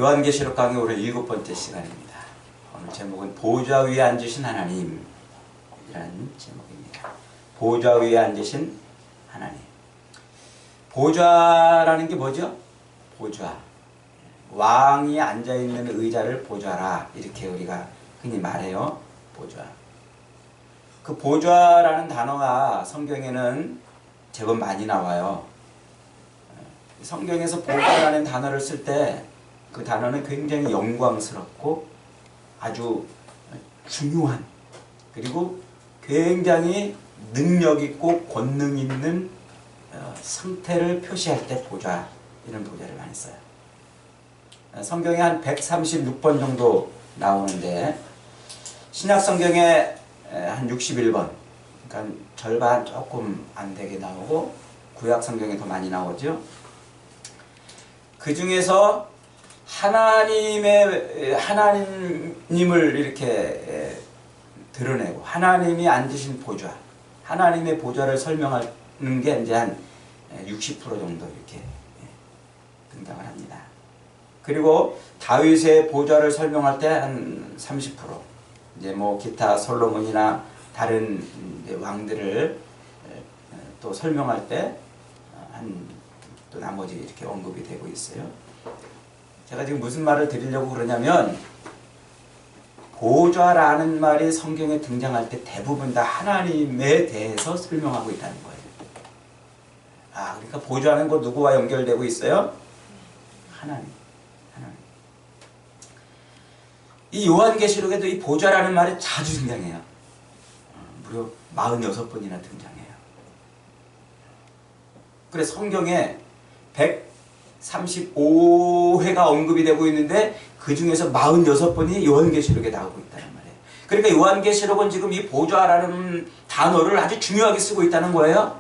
요한계시록 강의 오늘 7번째 시간입니다. 오늘 제목은 보좌 위에 앉으신 하나님이라는 제목입니다. 보좌 위에 앉으신 하나님. 보좌라는 게 뭐죠? 보좌. 왕이 앉아있는 의자를 보좌라, 이렇게 우리가 흔히 말해요. 보좌. 그 보좌라는 단어가 성경에는 제법 많이 나와요. 성경에서 보좌라는 단어를 쓸 때 그 단어는 굉장히 영광스럽고 아주 중요한, 그리고 굉장히 능력있고 권능 있는 상태를 표시할 때 보좌, 이런 보좌를 많이 써요. 성경에 한 136번 정도 나오는데 신약 성경에 한 61번, 그러니까 절반 조금 안 되게 나오고, 구약 성경에 더 많이 나오죠. 그 중에서 하나님을 이렇게 드러내고 하나님이 앉으신 보좌, 하나님의 보좌를 설명하는 게 이제 한 60% 정도 이렇게 등장을 합니다. 그리고 다윗의 보좌를 설명할 때 한 30%, 이제 뭐 기타 솔로몬이나 다른 왕들을 또 설명할 때 또 나머지 이렇게 언급이 되고 있어요. 제가 지금 무슨 말을 드리려고 그러냐면, 보좌라는 말이 성경에 등장할 때 대부분 다 하나님에 대해서 설명하고 있다는 거예요. 그러니까 보좌는 곧 누구와 연결되고 있어요? 하나님. 이 요한계시록에도 이 보좌라는 말이 자주 등장해요. 무려 46번이나 등장해요. 그래서 성경에 135회가 언급이 되고 있는데 그 중에서 46번이 요한계시록에 나오고 있다는 말이에요. 그러니까 요한계시록은 지금 이 보좌라는 단어를 아주 중요하게 쓰고 있다는 거예요.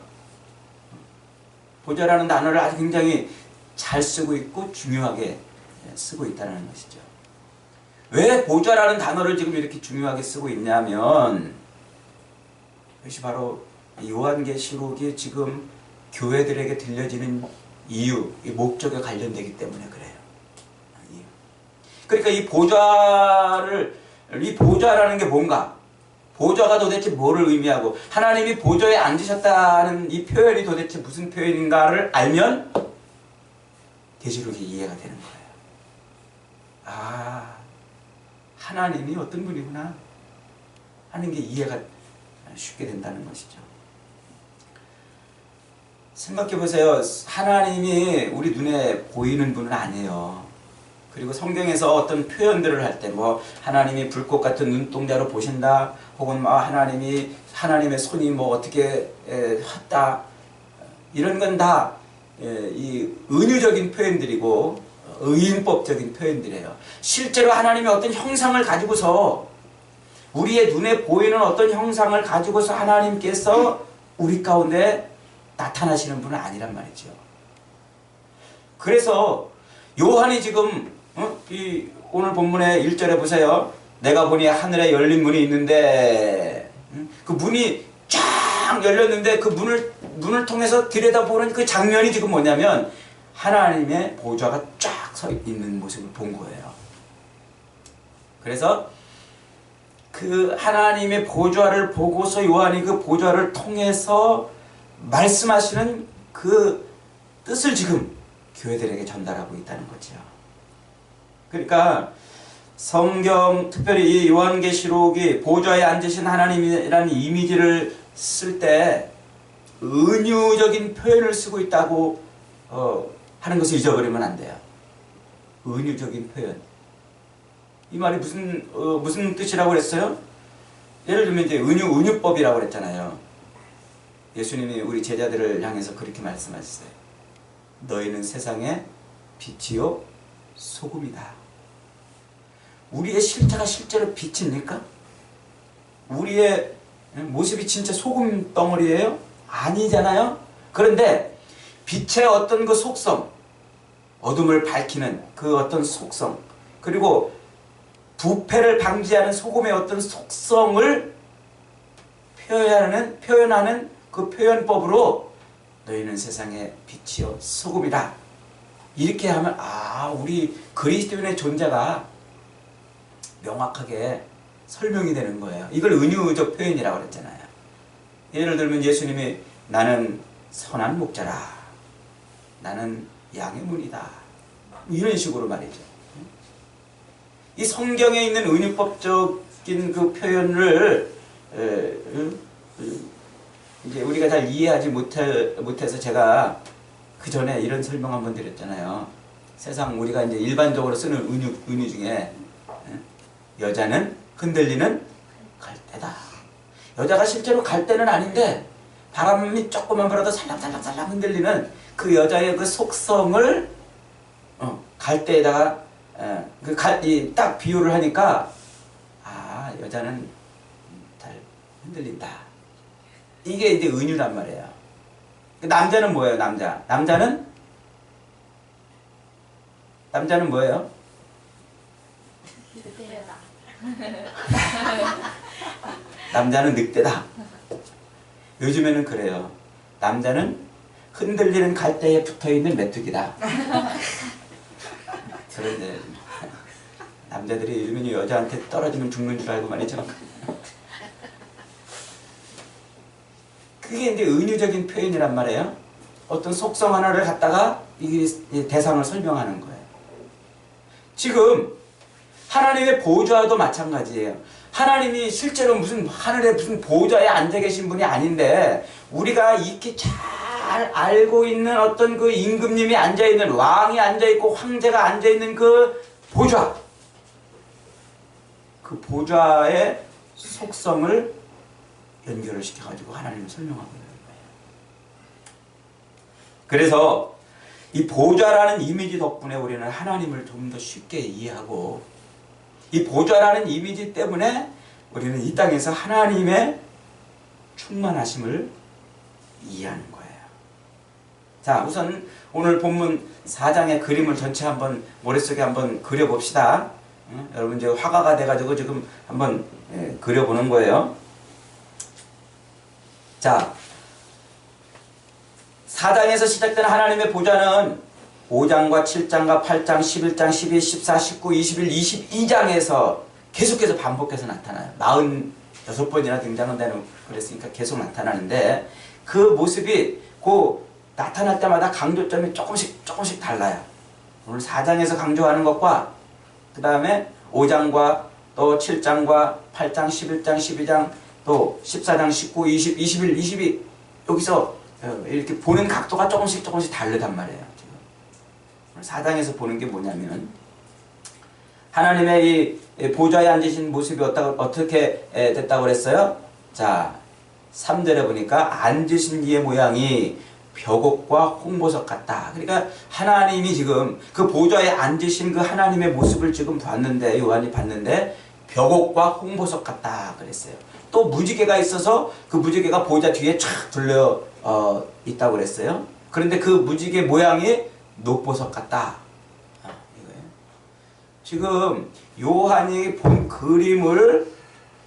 보좌라는 단어를 아주 굉장히 잘 쓰고 있고 중요하게 쓰고 있다는 것이죠. 왜 보좌라는 단어를 지금 이렇게 중요하게 쓰고 있냐면, 이것이 바로 요한계시록이 지금 교회들에게 들려지는 이유, 이 목적에 관련되기 때문에 그래요. 그러니까 이 보좌라는 게 뭔가, 보좌가 도대체 뭐를 의미하고 하나님이 보좌에 앉으셨다는 이 표현이 도대체 무슨 표현인가를 알면 계시록이 이해가 되는 거예요. 하나님이 어떤 분이구나 하는 게 이해가 쉽게 된다는 것이죠. 생각해 보세요. 하나님이 우리 눈에 보이는 분은 아니에요. 그리고 성경에서 어떤 표현들을 할 때 뭐 하나님이 불꽃 같은 눈동자로 보신다, 혹은 뭐 하나님의 손이 뭐 어떻게 했다, 이런 건 다 이 은유적인 표현들이고 의인법적인 표현들이에요. 실제로 하나님이 어떤 형상을 가지고서, 우리의 눈에 보이는 어떤 형상을 가지고서 하나님께서 우리 가운데 나타나시는 분은 아니란 말이죠. 그래서 요한이 지금 오늘 본문의 1절에 보세요. 내가 보니 하늘에 열린 문이 있는데, 그 문이 쫙 열렸는데 그 문을 통해서 들여다보는 그 장면이 지금 뭐냐면 하나님의 보좌가 쫙 서 있는 모습을 본 거예요. 그래서 그 하나님의 보좌를 보고서 요한이 그 보좌를 통해서 말씀하시는 그 뜻을 지금 교회들에게 전달하고 있다는 거죠. 그러니까 성경, 특별히 이 요한계시록이 보좌에 앉으신 하나님이라는 이미지를 쓸 때 은유적인 표현을 쓰고 있다고 하는 것을 잊어버리면 안 돼요. 은유적인 표현. 이 말이 무슨 뜻이라고 그랬어요? 예를 들면 이제 은유법이라고 그랬잖아요. 예수님이 우리 제자들을 향해서 그렇게 말씀하셨어요. 너희는 세상의 빛이요 소금이다. 우리의 실체가 실제로 빛입니까? 우리의 모습이 진짜 소금 덩어리예요? 아니잖아요. 그런데 빛의 어떤 그 속성, 어둠을 밝히는 그 어떤 속성, 그리고 부패를 방지하는 소금의 어떤 속성을 표현하는 그 표현법으로 너희는 세상의 빛이요 소금이다, 이렇게 하면 우리 그리스도인의 존재가 명확하게 설명이 되는 거예요. 이걸 은유적 표현이라고 그랬잖아요. 예를 들면 예수님이 나는 선한 목자라, 나는 양의 문이다, 이런 식으로 말이죠. 이 성경에 있는 은유법적인 그 표현을 이제 우리가 잘 이해하지 못해서 제가 그 전에 이런 설명 한번 드렸잖아요. 세상 우리가 이제 일반적으로 쓰는 은유 중에 여자는 흔들리는 갈대다. 여자가 실제로 갈대는 아닌데 바람이 조금만 불어도 살랑살랑살랑 흔들리는 그 여자의 그 속성을 갈대에다가 딱 비유를 하니까 여자는 잘 흔들린다. 이게 이제 은유란 말이에요. 남자는 뭐예요? 남자는 뭐예요? 남자는 늑대다. 요즘에는 그래요. 남자는 흔들리는 갈대에 붙어있는 메뚜기다. 그런데 남자들이 요즘에는 여자한테 떨어지면 죽는 줄 알고 말이죠. 그게 이제 은유적인 표현이란 말이에요. 어떤 속성 하나를 갖다가 이 대상을 설명하는 거예요. 지금 하나님의 보좌도 마찬가지예요. 하나님이 실제로 무슨 하늘에 무슨 보좌에 앉아 계신 분이 아닌데 우리가 이렇게 잘 알고 있는 어떤 그 임금님이 앉아 있는, 왕이 앉아 있고 황제가 앉아 있는 그 보좌, 그 보좌의 속성을 연결을 시켜가지고 하나님을 설명하고 있는 거예요. 그래서 이 보좌라는 이미지 덕분에 우리는 하나님을 좀 더 쉽게 이해하고, 이 보좌라는 이미지 때문에 우리는 이 땅에서 하나님의 충만하심을 이해하는 거예요. 자, 우선 오늘 본문 4장의 그림을 전체 한번 머릿속에 한번 그려봅시다. 여러분 이제 화가가 돼가지고 지금 한번 그려보는 거예요. 자, 4장에서 시작된 하나님의 보좌는 5장과 7장과 8장, 11장, 12, 14, 19, 21, 22장에서 계속해서 반복해서 나타나요. 46번이나 등장한다는 그랬으니까 계속 나타나는데 그 모습이 그 나타날 때마다 강조점이 조금씩 달라요. 오늘 4장에서 강조하는 것과 그 다음에 5장과 또 7장과 8장, 11장, 12장 또 14장, 19, 20, 21, 22 여기서 이렇게 보는 각도가 조금씩 다르단 말이에요. 4장에서 보는 게 뭐냐면 하나님의 이 보좌에 앉으신 모습이 어떻게 됐다고 그랬어요? 자, 3절에 보니까 앉으신 이의 모양이 벽옥과 홍보석 같다. 그러니까 하나님이 지금 그 보좌에 앉으신 그 하나님의 모습을 지금 봤는데, 요한이 봤는데 벽옥과 홍보석 같다 그랬어요. 또 무지개가 있어서 그 무지개가 보좌 뒤에 촥 둘러 있다고 그랬어요. 그런데 그 무지개 모양이 녹보석 같다. 이거예요. 지금 요한이 본 그림을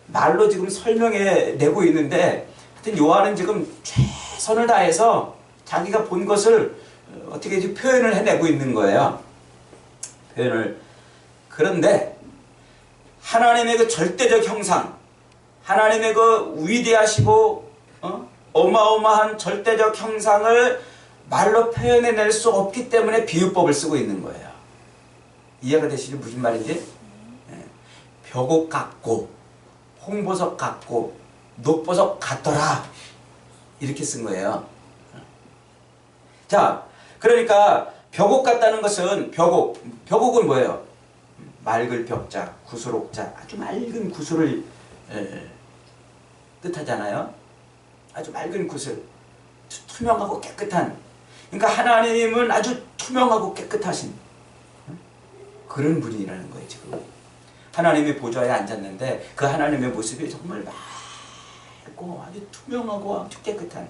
말로 지금 설명해 내고 있는데, 하여튼 요한은 지금 최선을 다해서 자기가 본 것을 어떻게 표현을 해내고 있는 거예요. 그런데 하나님의 그 절대적 형상, 하나님의 그 위대하시고 어마어마한 절대적 형상을 말로 표현해낼 수 없기 때문에 비유법을 쓰고 있는 거예요. 이해가 되시죠? 무슨 말인지? 벽옥 같고 홍보석 같고 녹보석 같더라, 이렇게 쓴 거예요. 자, 그러니까 벽옥 같다는 것은 벽옥은 뭐예요? 맑을 벽자, 구슬옥자, 아주 맑은 구슬을 뜻하잖아요. 아주 맑은 구슬, 투명하고 깨끗한. 그러니까 하나님은 아주 투명하고 깨끗하신 그런 분이라는 거예요. 지금 하나님이 보좌에 앉았는데 그 하나님의 모습이 정말 맑고 아주 투명하고 아주 깨끗한,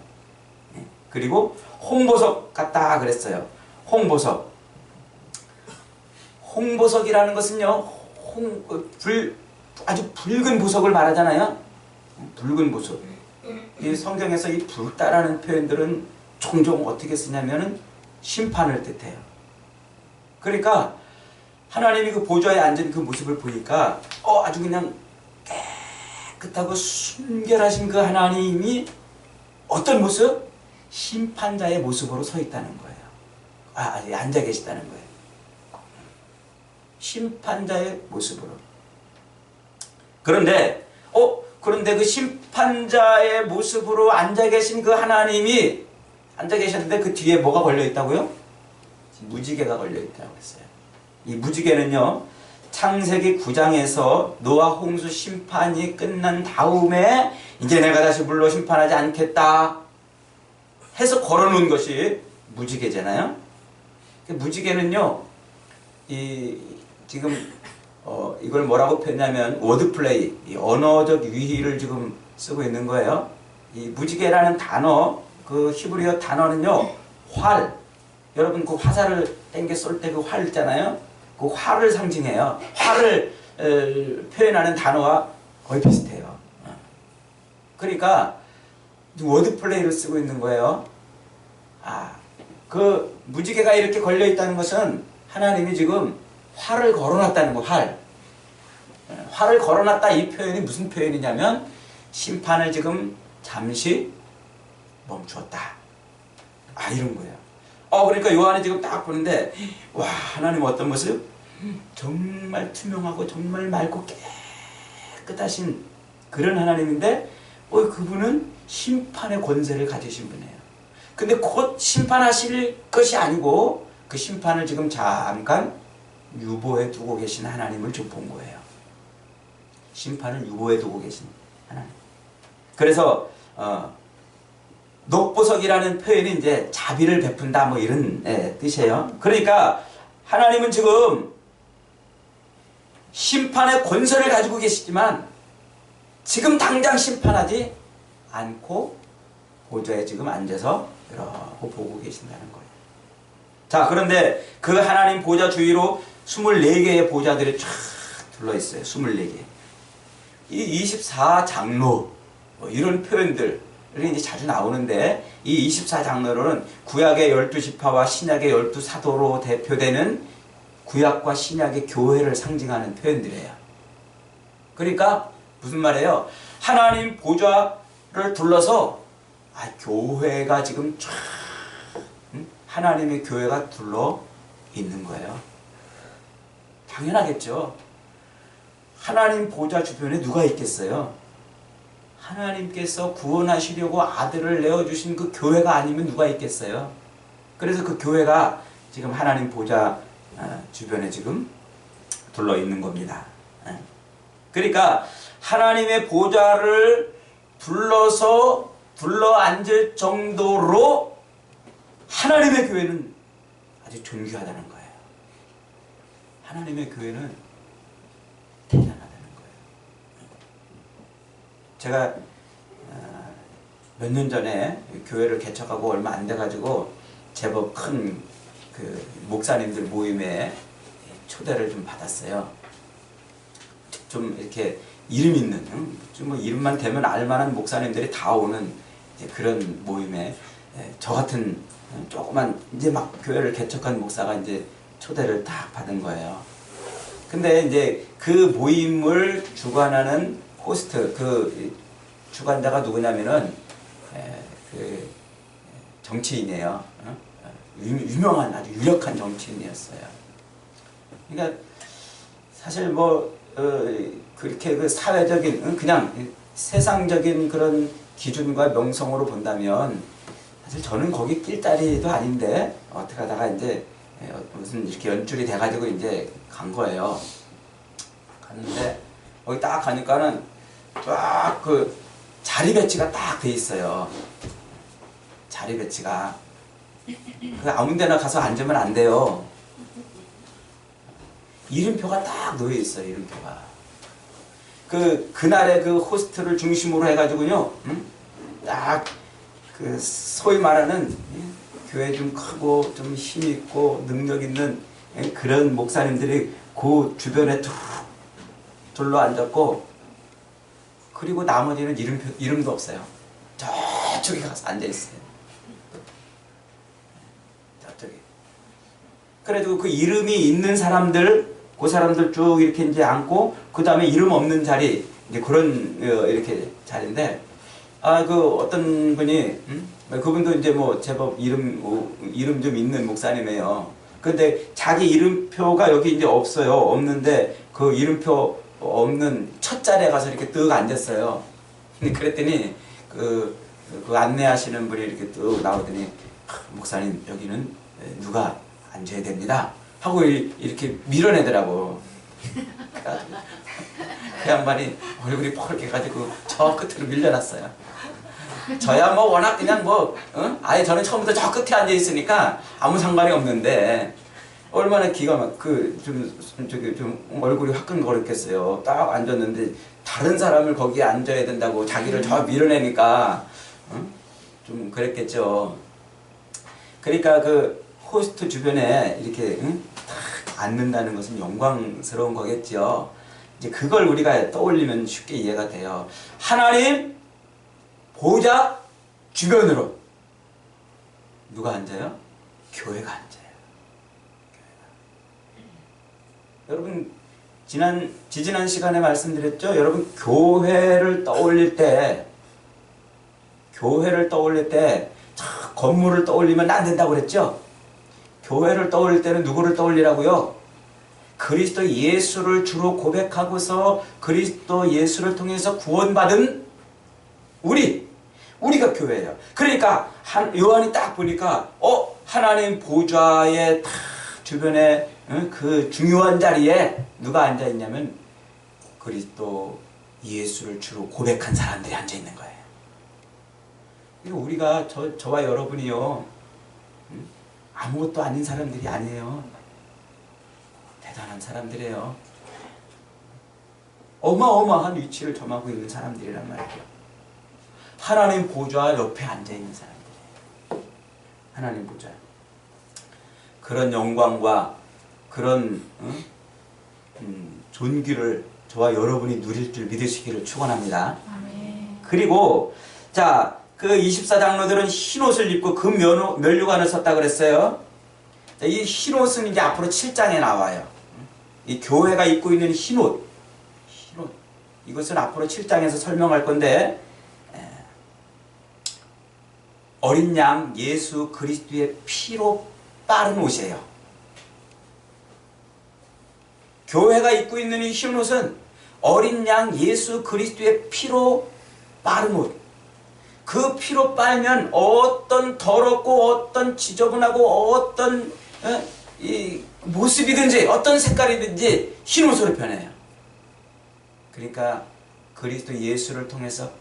그리고 홍보석 같다 그랬어요. 홍보석이라는 것은요, 아주 붉은 보석을 말하잖아요. 붉은 보석. 이 성경에서 이 붉다라는 표현들은 종종 어떻게 쓰냐면은 심판을 뜻해요. 그러니까 하나님이 그 보좌에 앉은 그 모습을 보니까 아주 그냥 깨끗하고 순결하신 그 하나님이 어떤 모습? 심판자의 모습으로 서 있다는 거예요. 앉아 계시다는 거예요. 심판자의 모습으로. 그런데 그 심판자의 모습으로 앉아 계신 그 하나님이 앉아 계셨는데 그 뒤에 뭐가 걸려 있다고요? 무지개가 걸려 있다고 했어요. 이 무지개는요, 창세기 9장에서 노아 홍수 심판이 끝난 다음에 이제 내가 다시 물로 심판하지 않겠다 해서 걸어놓은 것이 무지개잖아요. 무지개는요, 지금 이걸 뭐라고 표현하면 워드플레이, 언어적 유희를 지금 쓰고 있는 거예요. 이 무지개라는 단어, 그 히브리어 단어는요, 활. 여러분 그 화살을 땡겨 쏠 때 그 활 있잖아요. 그 활을 상징해요. 활을 표현하는 단어와 거의 비슷해요. 그러니까 워드플레이를 쓰고 있는 거예요. 그 무지개가 이렇게 걸려 있다는 것은 하나님이 지금 활을 걸어놨다는 거. 활을 걸어놨다, 이 표현이 무슨 표현이냐면 심판을 지금 잠시 멈추었다, 이런 거예요. 그러니까 요한이 지금 딱 보는데, 와, 하나님 어떤 모습? 정말 투명하고 정말 맑고 깨끗하신 그런 하나님인데, 그분은 심판의 권세를 가지신 분이에요. 근데 곧 심판하실 것이 아니고 그 심판을 지금 잠깐 유보해 두고 계신 하나님을 좀 본 거예요. 심판을 유보해 두고 계신 하나님. 그래서 녹보석이라는 표현이 이제 자비를 베푼다 뭐 이런 뜻이에요. 그러니까 하나님은 지금 심판의 권세를 가지고 계시지만 지금 당장 심판하지 않고 보좌에 지금 앉아서 이러고 보고 계신다는 거예요. 자, 그런데 그 하나님 보좌 주위로 24개의 보좌들이 쫙 둘러있어요. 24개. 이 24장로 이런 표현들이 이제 자주 나오는데, 이 24장로는 구약의 12지파와 신약의 12사도로 대표되는 구약과 신약의 교회를 상징하는 표현들이에요. 그러니까 무슨 말이에요? 하나님 보좌를 둘러서 교회가 지금 쫙 하나님의 교회가 둘러 있는 거예요. 당연하겠죠. 하나님 보좌 주변에 누가 있겠어요? 하나님께서 구원하시려고 아들을 내어주신 그 교회가 아니면 누가 있겠어요? 그래서 그 교회가 지금 하나님 보좌 주변에 지금 둘러 있는 겁니다. 그러니까 하나님의 보좌를 둘러 앉을 정도로 하나님의 교회는 아주 존귀하다는 거예요. 하나님의 교회는 대단하다는 거예요. 제가 몇 년 전에 교회를 개척하고 얼마 안 돼가지고 제법 큰 그 목사님들 모임에 초대를 좀 받았어요. 좀 이렇게 이름 있는, 좀 뭐 이름만 대면 알만한 목사님들이 다 오는 그런 모임에 저 같은 조그만 이제 막 교회를 개척한 목사가 이제 초대를 딱 받은 거예요. 근데 이제 그 모임을 주관하는 호스트, 그 주관자가 누구냐면은 그 정치인이에요. 유명한 아주 유력한 정치인이었어요. 그러니까 사실 뭐 그렇게 그 사회적인 그냥 세상적인 그런 기준과 명성으로 본다면 사실 저는 거기 낄자리도 아닌데 어떻게 하다가 이제 무슨 이렇게 연줄이 돼가지고 이제 간 거예요. 갔는데 거기 딱 가니까는 딱 그 자리 배치가 딱 돼 있어요. 자리 배치가 그 아무데나 가서 앉으면 안 돼요. 이름표가 딱 놓여 있어요. 이름표가. 그날의 그 호스트를 중심으로 해가지고요, 딱 그 소위 말하는 교회 좀 크고 좀 힘 있고 능력 있는 그런 목사님들이 그 주변에 쭉 둘러 앉았고, 그리고 나머지는 이름도 없어요. 저쪽에 가서 앉아 있어요. 저쪽에. 그래도 그 이름이 있는 사람들, 그 사람들 쭉 이렇게 이제 앉고, 그 다음에 이름 없는 자리, 이제 그런, 이렇게 자리인데, 그 어떤 분이, 그분도 이제 뭐 제법 이름 좀 있는 목사님이에요. 근데 자기 이름표가 여기 이제 없어요. 없는데 그 이름표 없는 첫 자리에 가서 이렇게 뜩 앉았어요. 근데 그랬더니 그 안내하시는 분이 이렇게 뚝 나오더니 목사님 여기는 누가 앉아야 됩니다 하고 이렇게 밀어내더라고. 그 양반이 얼굴이 펄개가지고 저 끝으로 밀려났어요. 저야 뭐 워낙 그냥 뭐 아예 저는 처음부터 저 끝에 앉아 있으니까 아무 상관이 없는데 얼마나 기가 막 좀 얼굴이 화끈거렸겠어요. 딱 앉았는데 다른 사람을 거기에 앉아야 된다고 자기를 저 밀어내니까 좀 그랬겠죠. 그러니까 그 호스트 주변에 이렇게 딱 앉는다는 것은 영광스러운 거겠죠. 이제 그걸 우리가 떠올리면 쉽게 이해가 돼요. 하나님 보좌 주변으로 누가 앉아요? 교회가 앉아요. 여러분 지지난 시간에 말씀드렸죠. 여러분 교회를 떠올릴 때 건물을 떠올리면 안 된다고 그랬죠. 교회를 떠올릴 때는 누구를 떠올리라고요? 그리스도 예수를 주로 고백하고서 그리스도 예수를 통해서 구원받은 우리가 교회예요. 그러니까 요한이 딱 보니까 하나님 보좌의 딱 주변에 그 중요한 자리에 누가 앉아 있냐면 그리스도 예수를 주로 고백한 사람들이 앉아 있는 거예요. 우리가 저와 여러분이요 아무것도 아닌 사람들이 아니에요. 대단한 사람들이에요. 어마어마한 위치를 점하고 있는 사람들이란 말이에요. 하나님 보좌 옆에 앉아있는 사람들이에요. 하나님 보좌. 그런 영광과 그런 존귀를 저와 여러분이 누릴 줄 믿으시기를 축원합니다. 그리고 자, 그 24장로들은 흰옷을 입고 금 면류관을 썼다 그랬어요. 자, 이 흰옷은 이제 앞으로 7장에 나와요. 이 교회가 입고 있는 흰옷. 이것은 앞으로 7장에서 설명할 건데 어린 양 예수 그리스도의 피로 빠른 옷이에요. 교회가 입고 있는 이 흰옷은 어린 양 예수 그리스도의 피로 빠른 옷. 그 피로 빨면 어떤 더럽고 어떤 지저분하고 어떤 이 모습이든지 어떤 색깔이든지 흰옷으로 변해요. 그러니까 그리스도 예수를 통해서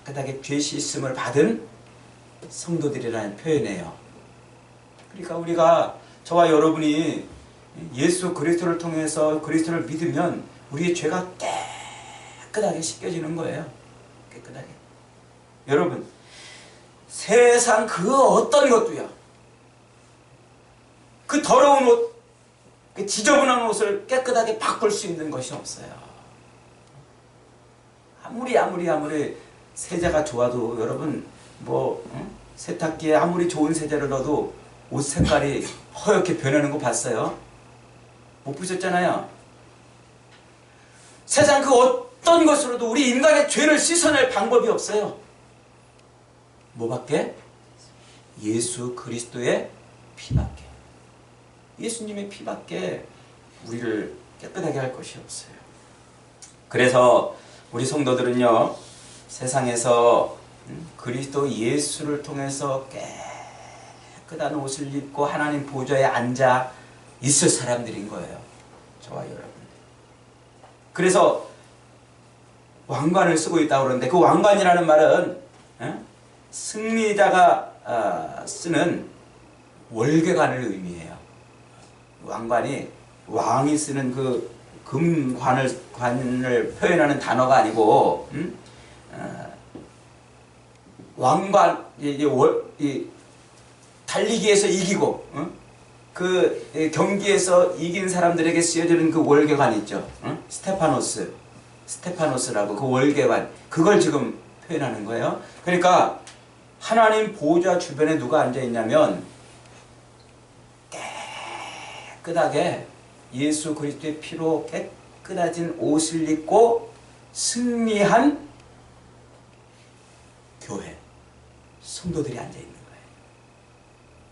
깨끗하게 죄 씻음을 받은 성도들이라는 표현이에요. 그러니까 우리가 저와 여러분이 예수 그리스도를 통해서 그리스도를 믿으면 우리의 죄가 깨끗하게 씻겨지는 거예요. 깨끗하게. 여러분 세상 그 어떤 것도요 그 더러운 옷, 그 지저분한 옷을 깨끗하게 바꿀 수 있는 것이 없어요. 아무리 세제가 좋아도 여러분 세탁기에 아무리 좋은 세제를 넣어도 옷 색깔이 허옇게 변하는 거 봤어요? 못 보셨잖아요. 세상 그 어떤 것으로도 우리 인간의 죄를 씻어낼 방법이 없어요. 뭐밖에? 예수 그리스도의 피밖에. 예수님의 피밖에 우리를 깨끗하게 할 것이 없어요. 그래서 우리 성도들은요 세상에서 그리스도 예수를 통해서 깨끗한 옷을 입고 하나님 보좌에 앉아 있을 사람들인 거예요. 저와 여러분. 그래서 왕관을 쓰고 있다고 그러는데 그 왕관이라는 말은 승리자가 쓰는 월계관을 의미해요. 왕관이 왕이 쓰는 그 금관을 표현하는 단어가 아니고 왕관 달리기에서 이기고 그 경기에서 이긴 사람들에게 쓰여지는 그 월계관 있죠. 스테파노스라고 그 월계관 그걸 지금 표현하는 거예요. 그러니까 하나님 보좌 주변에 누가 앉아 있냐면 깨끗하게 예수 그리스도의 피로 깨끗해진 옷을 입고 승리한 교회, 성도들이 앉아있는 거예요.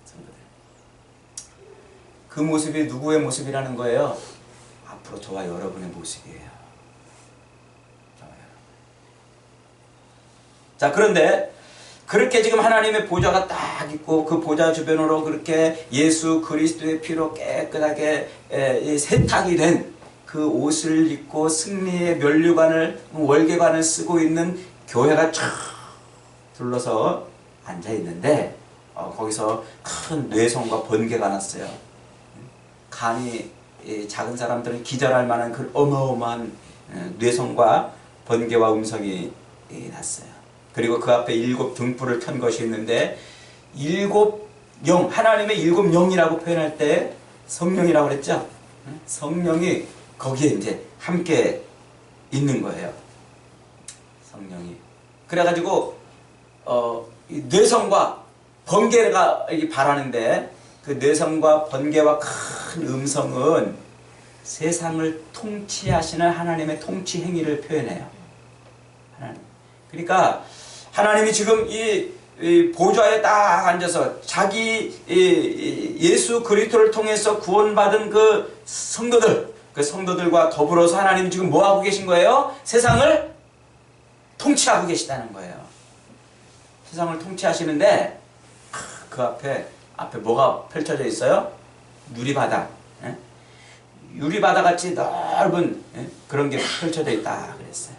성도들. 그 모습이 누구의 모습이라는 거예요? 앞으로 저와 여러분의 모습이에요. 자, 그런데 그렇게 지금 하나님의 보좌가 딱 있고 그 보좌 주변으로 그렇게 예수 그리스도의 피로 깨끗하게 세탁이 된 그 옷을 입고 승리의 면류관을, 월계관을 쓰고 있는 교회가 쫙 둘러서 앉아 있는데 거기서 큰 뇌성과 번개가 났어요. 간이 작은 사람들은 기절할 만한 그 어마어마한 뇌성과 번개와 음성이 났어요. 그리고 그 앞에 7 등불을 켠 것이 있는데 7 영, 하나님의 7 영이라고 표현할 때 성령이라고 그랬죠? 성령이 거기에 이제 함께 있는 거예요. 성령이. 그래가지고 이 뇌성과 번개가 바라는데 그 뇌성과 번개와 큰 음성은 세상을 통치하시는 하나님의 통치 행위를 표현해요. 하나님. 그러니까 하나님이 지금 이 보좌에 딱 앉아서 자기 예수 그리스도를 통해서 구원받은 그 성도들, 그 성도들과 더불어서 하나님이 지금 뭐 하고 계신 거예요? 세상을 통치하고 계시다는 거예요. 세상을 통치하시는데 그 앞에 뭐가 펼쳐져 있어요? 유리바다. 유리바다같이 넓은 그런 게 펼쳐져 있다 그랬어요.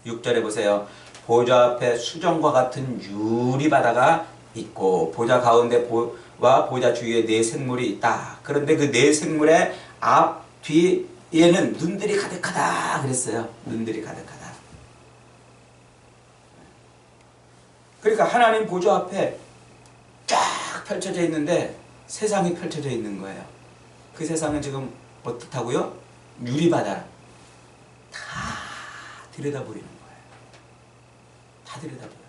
6절에 보세요. 보좌 앞에 수정과 같은 유리바다가 있고 보좌 가운데와 보좌 주위에 4 생물이 있다. 그런데 그 4 생물의 앞, 뒤에는 눈들이 가득하다 그랬어요. 눈들이 가득하다. 그러니까 하나님 보좌 앞에 쫙 펼쳐져 있는데 세상이 펼쳐져 있는 거예요. 그 세상은 지금 어떻다고요? 유리바다. 다 들여다보이는 거예요. 다 들여다보여요.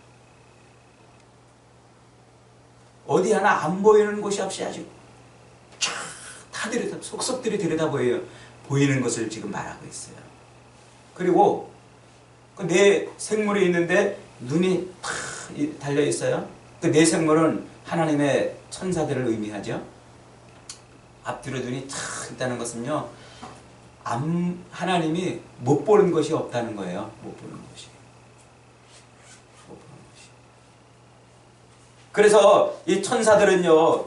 어디 하나 안 보이는 곳이 없이 아주 다 속속들이 들여다보여요. 보이는 것을 지금 말하고 있어요. 그리고 그 4 생물이 있는데 눈이 탁 달려 있어요. 그 4 생물은 하나님의 천사들을 의미하죠. 앞뒤로 눈이 탁 있다는 것은요, 하나님이 못 보는 것이 없다는 거예요. 못 보는 것이. 그래서 이 천사들은요,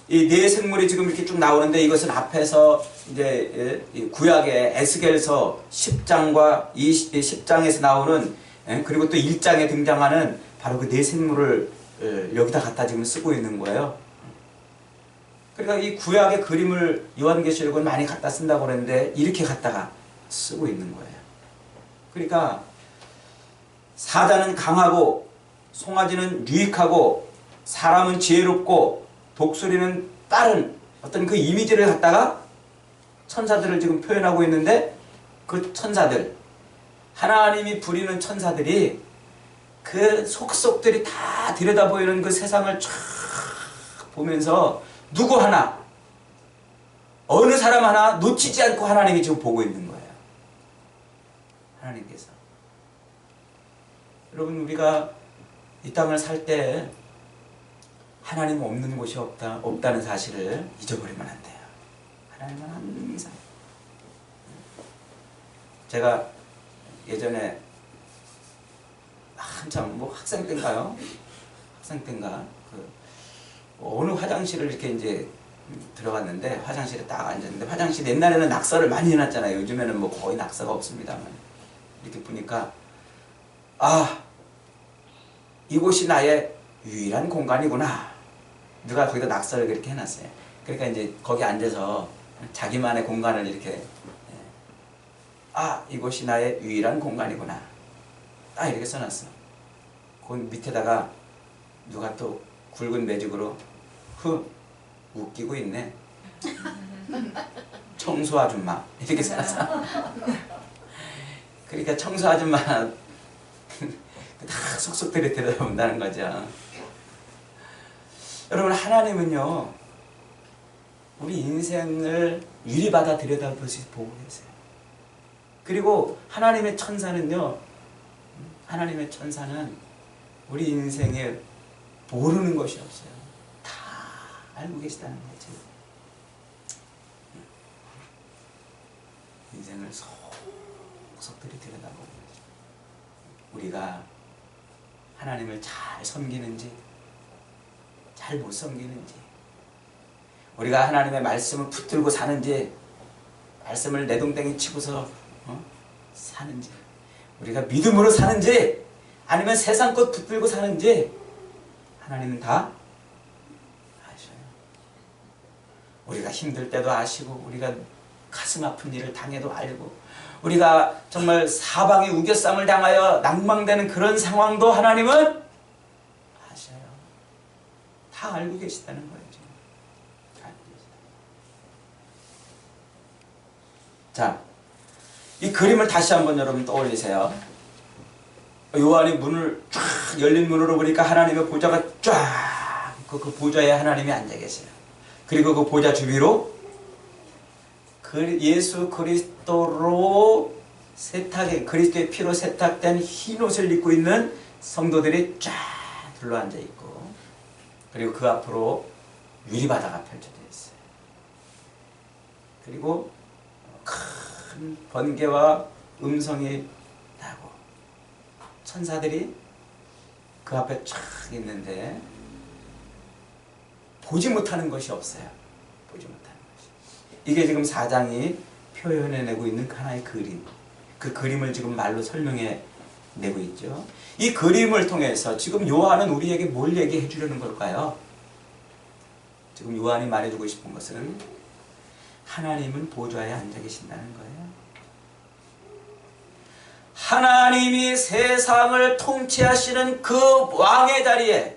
이 4 생물이 지금 이렇게 쭉 나오는데 이것은 앞에서 이제 구약의 에스겔서 10장과 10장에서 나오는, 그리고 또 1장에 등장하는 바로 그 4 생물을 여기다 갖다 지금 쓰고 있는 거예요. 그러니까 이 구약의 그림을 요한계시록은 많이 갖다 쓴다고 그랬는데 이렇게 갖다가 쓰고 있는 거예요. 그러니까 사자는 강하고 송아지는 유익하고 사람은 지혜롭고 독수리는 빠른 어떤 그 이미지를 갖다가 천사들을 지금 표현하고 있는데 그 천사들, 하나님이 부리는 천사들이 그 속속들이 다 들여다보이는 그 세상을 쫙 보면서 누구 하나, 어느 사람 하나 놓치지 않고 하나님이 지금 보고 있는 거예요. 하나님께서. 여러분, 우리가 이 땅을 살 때 하나님 없는 곳이 없다는 사실을 잊어버리면 안 돼요. 하나님은 항상. 제가 예전에 한참 학생 때인가요? 학생 때인가? 어느 화장실을 이렇게 이제 들어갔는데 화장실에 딱 앉았는데 화장실 옛날에는 낙서를 많이 해놨잖아요. 요즘에는 뭐 거의 낙서가 없습니다만 이렇게 보니까 이곳이 나의 유일한 공간이구나. 누가 거기다 낙서를 그렇게 해놨어요. 그러니까 이제 거기 앉아서 자기만의 공간을 이렇게 이곳이 나의 유일한 공간이구나. 딱 이렇게 써놨어. 그 밑에다가 누가 또 굵은 매직으로 웃기고 있네. 청소 아줌마 이렇게 써놨어. 그러니까 청소 아줌마 다 속속들이 들여다본다는 거죠. 여러분, 하나님은요 우리 인생을 유리받아 들여다보시 보고 계세요. 그리고 하나님의 천사는요, 하나님의 천사는 우리 인생에 모르는 것이 없어요. 다 알고 계시다는 거죠. 인생을 속속들이 들여다보고 우리가 하나님을 잘 섬기는지 잘 못 섬기는지, 우리가 하나님의 말씀을 붙들고 사는지, 말씀을 내동댕이 치고서 사는지, 우리가 믿음으로 사는지 아니면 세상 것 붙들고 사는지 하나님은 다 아셔요. 우리가 힘들 때도 아시고, 우리가 가슴 아픈 일을 당해도 알고, 우리가 정말 사방에 우겨쌈을 당하여 낭망되는 그런 상황도 하나님은 아셔요. 다 알고 계시다는 거예요. 지금. 알고 계시다. 자, 이 그림을 다시 한번 여러분 떠올리세요. 요한이 문을 쫙 열린 문으로 보니까 하나님의 보좌가 쫙, 그 보좌에 하나님이 앉아 계세요. 그리고 그 보좌 주위로 예수 그리스도로 그리스도의 피로 세탁된 흰 옷을 입고 있는 성도들이 쫙 둘러앉아 있고, 그리고 그 앞으로 유리바다가 펼쳐져 있어요. 그리고 큰 번개와 음성이 나고 천사들이 그 앞에 쫙 있는데 보지 못하는 것이 없어요. 보지 못하는 것이. 이게 지금 4장이 표현해내고 있는 하나의 그림. 그 그림을 지금 말로 설명해 내고 있죠. 이 그림을 통해서 지금 요한은 우리에게 뭘 얘기해 주려는 걸까요? 지금 요한이 말해주고 싶은 것은 하나님은 보좌에 앉아 계신다는 거예요. 하나님이 세상을 통치하시는 그 왕의 자리에,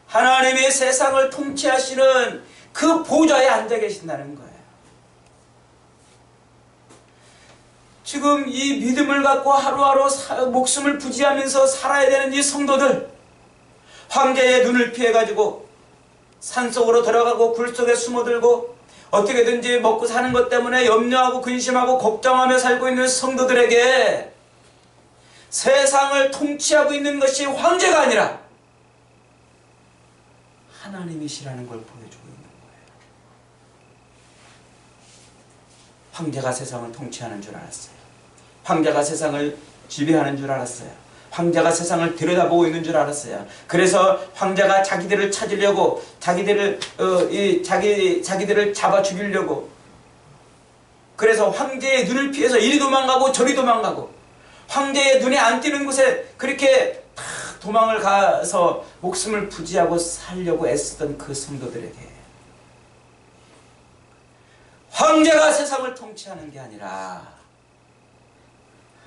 하나님이 세상을 통치하시는 그 보좌에 앉아 계신다는 거예요. 지금 이 믿음을 갖고 하루하루 목숨을 부지하면서 살아야 되는 이 성도들, 황제의 눈을 피해가지고 산속으로 들어가고 굴속에 숨어들고 어떻게든지 먹고 사는 것 때문에 염려하고 근심하고 걱정하며 살고 있는 성도들에게 세상을 통치하고 있는 것이 황제가 아니라 하나님이시라는 걸 보여주고 있는 거예요. 황제가 세상을 통치하는 줄 알았어요. 황제가 세상을 지배하는 줄 알았어요. 황제가 세상을 들여다보고 있는 줄 알았어요. 그래서 황제가 자기들을 찾으려고, 자기들을 잡아 죽이려고, 그래서 황제의 눈을 피해서 이리 도망가고 저리 도망가고, 황제의 눈에 안 띄는 곳에 그렇게 다 도망을 가서 목숨을 부지하고 살려고 애쓰던 그 성도들에게 황제가 세상을 통치하는 게 아니라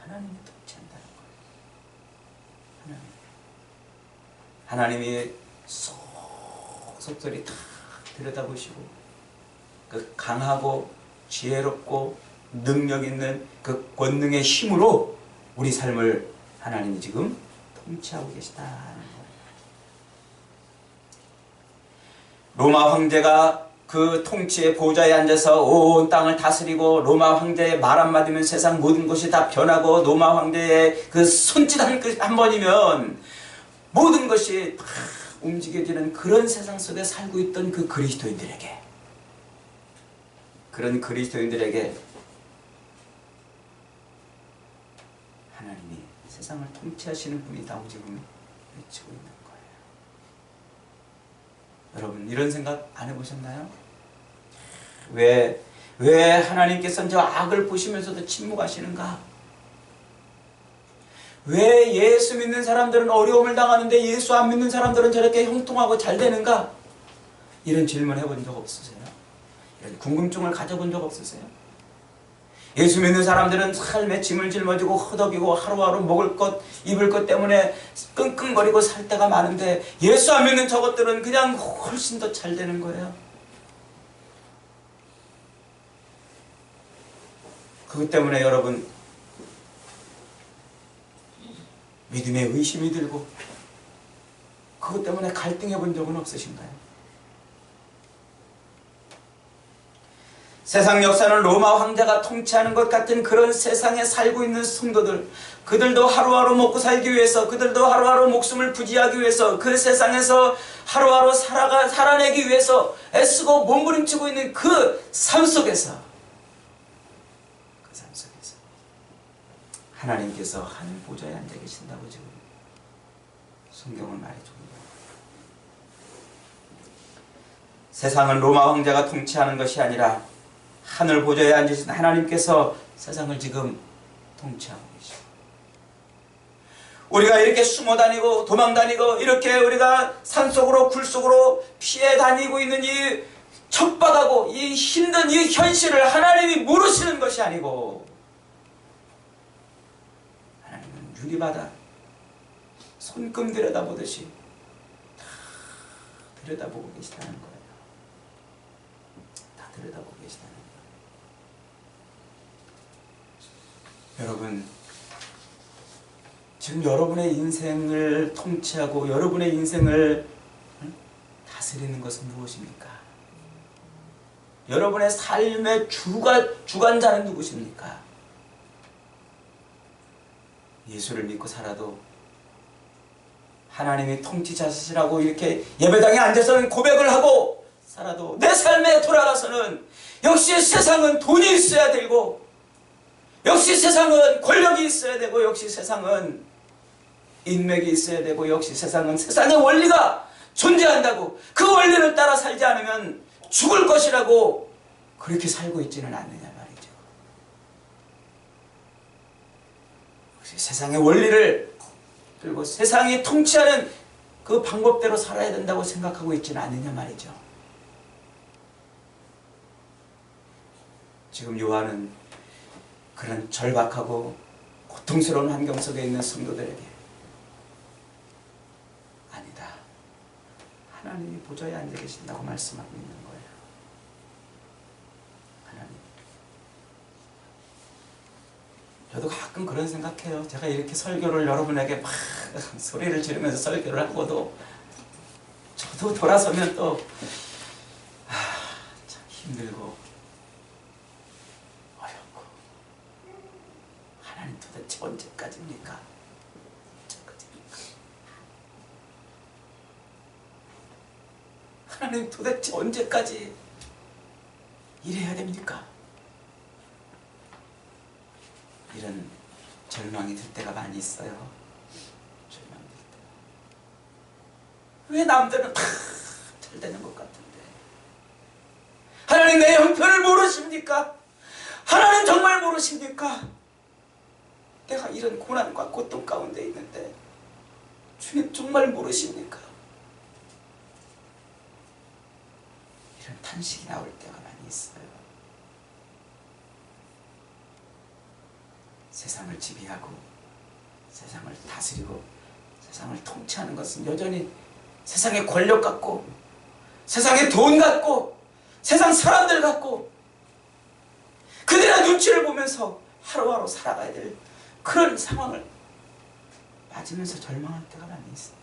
하나님이 통치한다는 거예요. 하나님이 속속들이 다 들여다보시고 그 강하고 지혜롭고 능력 있는 그 권능의 힘으로 우리 삶을 하나님이 지금 통치하고 계시다는 거예요. 로마 황제가 그 통치의 보좌에 앉아서 온 땅을 다스리고, 로마 황제의 말 한마디면 세상 모든 것이 다 변하고, 로마 황제의 그 손짓 한 번이면 모든 것이 다 움직여지는 그런 세상 속에 살고 있던 그 그리스도인들에게, 그런 그리스도인들에게 하나님이 세상을 통치하시는 분이라고 지금 외치고 있는 거예요. 여러분, 이런 생각 안 해보셨나요? 왜 하나님께서는 저 악을 보시면서도 침묵하시는가? 왜 예수 믿는 사람들은 어려움을 당하는데 예수 안 믿는 사람들은 저렇게 형통하고 잘 되는가? 이런 질문 해본 적 없으세요? 이런 궁금증을 가져본 적 없으세요? 예수 믿는 사람들은 삶에 짐을 짊어지고 허덕이고 하루하루 먹을 것, 입을 것 때문에 끙끙거리고 살 때가 많은데, 예수 안 믿는 저것들은 그냥 훨씬 더 잘 되는 거예요. 그것 때문에 여러분 믿음에 의심이 들고 그것 때문에 갈등해 본 적은 없으신가요? 세상 역사는 로마 황제가 통치하는 것 같은 그런 세상에 살고 있는 성도들, 그들도 하루하루 먹고 살기 위해서, 그들도 하루하루 목숨을 부지하기 위해서, 그 세상에서 하루하루 살아내기 위해서 애쓰고 몸부림치고 있는 그 삶 속에서, 하나님께서 하늘 보좌에 앉아 계신다고 지금 성경은 말해줍니다. 세상은 로마 황제가 통치하는 것이 아니라 하늘 보좌에 앉으신 하나님께서 세상을 지금 통치하고 계시고, 우리가 이렇게 숨어 다니고 도망 다니고 이렇게 우리가 산속으로 굴속으로 피해 다니고 있는 이 척박하고 이 힘든 이 현실을 하나님이 모르시는 것이 아니고, 하나님은 유리바다 손금 들여다보듯이 다 들여다보고 계시다는 거예요. 다 들여다보고 계시다는 거예요. 여러분, 지금 여러분의 인생을 통치하고 여러분의 인생을 다스리는 것은 무엇입니까? 여러분의 삶의 주관자는 누구십니까? 예수를 믿고 살아도, 하나님이 통치자시라고 이렇게 예배당에 앉아서는 고백을 하고 살아도, 내 삶에 돌아가서는 역시 세상은 돈이 있어야 되고, 역시 세상은 권력이 있어야 되고, 역시 세상은 인맥이 있어야 되고, 역시 세상은 세상의 원리가 존재한다고, 그 원리를 따라 살지 않으면 죽을 것이라고 그렇게 살고 있지는 않느냐 말이죠. 역시 세상의 원리를 들고 세상이 통치하는 그 방법대로 살아야 된다고 생각하고 있지는 않느냐 말이죠. 지금 요한은 그런 절박하고 고통스러운 환경 속에 있는 성도들에게, 아니다, 하나님이 보좌에 앉아 계신다고 말씀하고 있는 거예요. 하나님. 저도 가끔 그런 생각해요. 제가 이렇게 설교를 여러분에게 막 소리를 지르면서 설교를 하고도, 저도 돌아서면 또 참 힘들고 어렵고, 하나님 도대체 언제까지입니까? 하나님 도대체 언제까지 이래야 됩니까? 이런 절망이 들 때가 많이 있어요. 절망이 들 때. 왜 남들은 다 잘 되는 것 같은데 하나님 내 형편을 모르십니까? 하나님 정말 모르십니까? 내가 이런 고난과 고통 가운데 있는데 주님 정말 모르십니까? 이런 탄식이 나올 때가 많이 있어요. 세상을 지배하고 세상을 다스리고 세상을 통치하는 것은 여전히 세상의 권력 갖고, 세상의 돈 갖고, 세상 사람들 갖고, 그들의 눈치를 보면서 하루하루 살아가야 될 그런 상황을 맞으면서 절망할 때가 많이 있어요.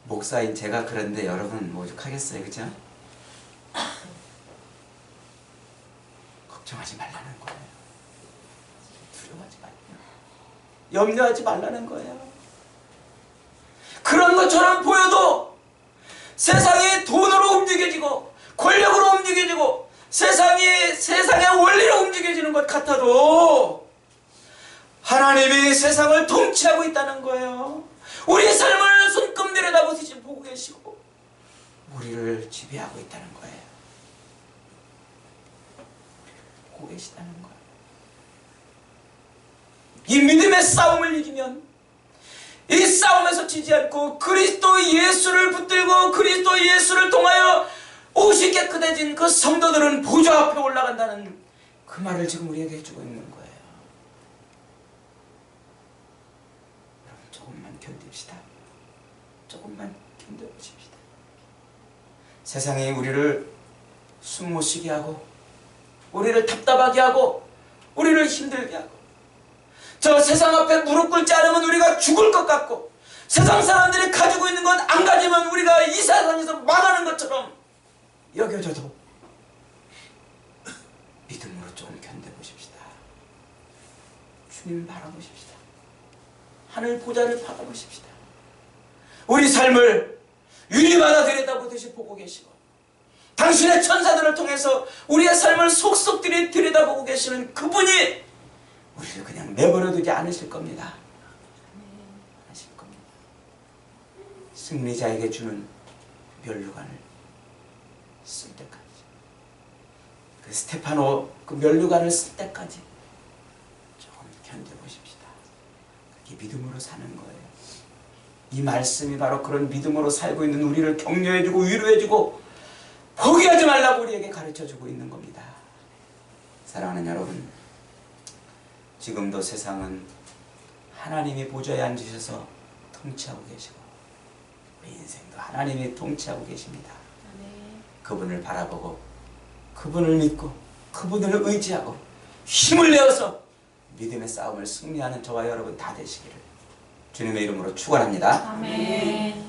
목사인 제가 그런데 여러분 오죽하겠어요, 그죠? 걱정하지 말라는 거예요. 두려워하지 말라는 거예요. 염려하지 말라는 거예요. 그런 것처럼 보여도 세상이 돈으로 움직여지고 권력으로 움직여지고 세상의 원리로 움직여지는 것 같아도 하나님이 세상을 통치하고 있다는 거예요. 우리 삶을 손금 내려다보듯이 보고 계시고 우리를 지배하고 있다는 거예요. 보고 계시다는 거예요. 이 믿음의 싸움을 이기면, 이 싸움에서 지지 않고 그리스도 예수를 붙들고 그리스도 예수를 통하여 옷이 깨끗해진 그 성도들은 보좌 앞에 올라간다는 그 말을 지금 우리에게 해주고 있는 거예요. 여러분 조금만 견딥시다. 조금만 견뎌보십시다. 세상이 우리를 숨 못 쉬게 하고 우리를 답답하게 하고 우리를 힘들게 하고, 저 세상 앞에 무릎 꿇지 않으면 우리가 죽을 것 같고, 세상 사람들이 가지고 있는 것 안 가지면 우리가 이 세상에서 망하는 것처럼 여겨져도 믿음으로 조금 견뎌보십시다. 주님 바라보십시다. 하늘 보좌를 바라보십시다. 우리 삶을 유리마다 들여다보듯이 보고 계시고 당신의 천사들을 통해서 우리의 삶을 속속 들여다보고 계시는 그분이 우리를 그냥 내버려 두지 않으실 겁니다. 않으실 겁니다. 승리자에게 주는 면류관을 쓸 때까지, 그 스테파노 그 면류관을 쓸 때까지 조금 견뎌보십시다. 그게 믿음으로 사는 거예요. 이 말씀이 바로 그런 믿음으로 살고 있는 우리를 격려해주고 위로해주고 포기하지 말라고 우리에게 가르쳐주고 있는 겁니다. 사랑하는 여러분, 지금도 세상은 하나님이 보좌에 앉으셔서 통치하고 계시고 우리 인생도 하나님이 통치하고 계십니다. 그분을 바라보고 그분을 믿고 그분을 의지하고 힘을 내어서 믿음의 싸움을 승리하는 저와 여러분 다 되시기를 주님의 이름으로 축원합니다. 아멘.